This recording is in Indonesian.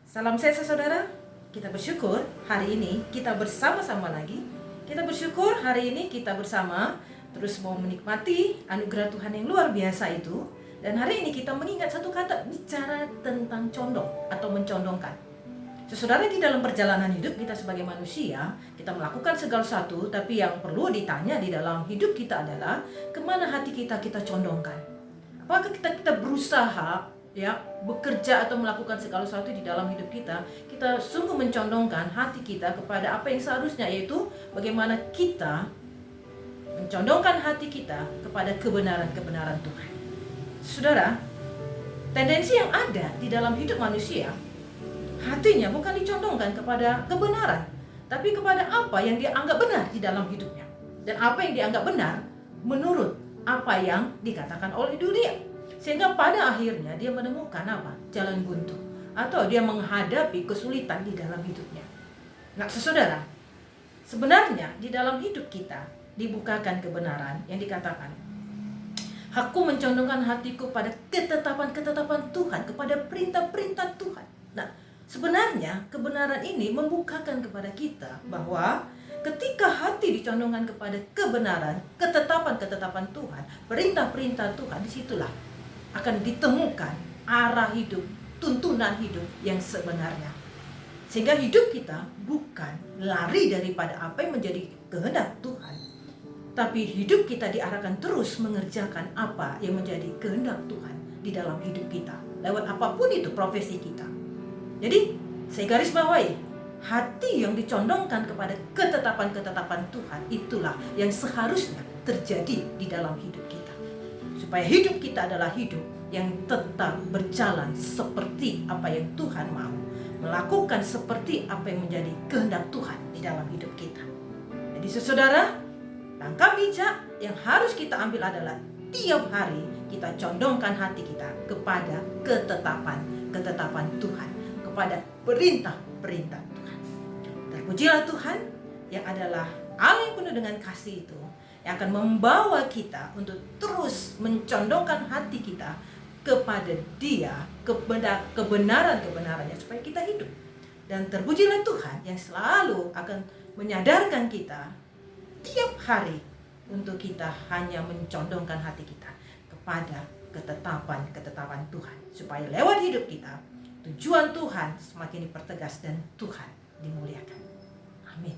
Salam sehat saudara. Kita bersyukur hari ini kita bersama-sama lagi. Kita bersyukur hari ini kita bersama terus mau menikmati anugerah Tuhan yang luar biasa itu. Dan hari ini kita mengingat satu kata, bicara tentang condong atau mencondongkan. Saudara, di dalam perjalanan hidup kita sebagai manusia, kita melakukan segala sesuatu, tapi yang perlu ditanya di dalam hidup kita adalah kemana hati kita condongkan. Apakah kita berusaha bekerja atau melakukan segala sesuatu di dalam hidup kita sungguh mencondongkan hati kita kepada apa yang seharusnya, yaitu bagaimana kita mencondongkan hati kita kepada kebenaran-kebenaran Tuhan. Saudara, tendensi yang ada di dalam hidup manusia, hatinya bukan dicondongkan kepada kebenaran, tapi kepada apa yang dia anggap benar di dalam hidupnya. Dan apa yang dianggap benar menurut apa yang dikatakan oleh dunia. Sehingga pada akhirnya dia menemukan jalan buntu, atau dia menghadapi kesulitan di dalam hidupnya. Nah, saudara, sebenarnya di dalam hidup kita dibukakan kebenaran yang dikatakan, aku mencondongkan hatiku pada ketetapan-ketetapan Tuhan, kepada perintah-perintah Tuhan. Nah, sebenarnya kebenaran ini membukakan kepada kita bahwa ketika hati dicondongkan kepada kebenaran, ketetapan-ketetapan Tuhan, perintah-perintah Tuhan, disitulah akan ditemukan arah hidup, tuntunan hidup yang sebenarnya. Sehingga hidup kita bukan lari daripada apa yang menjadi kehendak Tuhan, tapi hidup kita diarahkan terus mengerjakan apa yang menjadi kehendak Tuhan di dalam hidup kita, lewat apapun itu profesi kita. Jadi saya garis bawahi, hati yang dicondongkan kepada ketetapan-ketetapan Tuhan itulah yang seharusnya terjadi di dalam hidup kita, supaya hidup kita adalah hidup yang tetap berjalan seperti apa yang Tuhan mau, melakukan seperti apa yang menjadi kehendak Tuhan di dalam hidup kita. Jadi saudara, langkah bijak yang harus kita ambil adalah tiap hari kita condongkan hati kita kepada ketetapan Tuhan, kepada perintah-perintah Tuhan. Terpujilah Tuhan yang adalah Allah yang penuh dengan kasih itu, yang akan membawa kita untuk terus mencondongkan hati kita kepada Dia, kepada kebenaran-kebenarannya, supaya kita hidup. Dan terpujilah Tuhan yang selalu akan menyadarkan kita tiap hari untuk kita hanya mencondongkan hati kita kepada ketetapan-ketetapan Tuhan, supaya lewat hidup kita tujuan Tuhan semakin dipertegas dan Tuhan dimuliakan. Amin.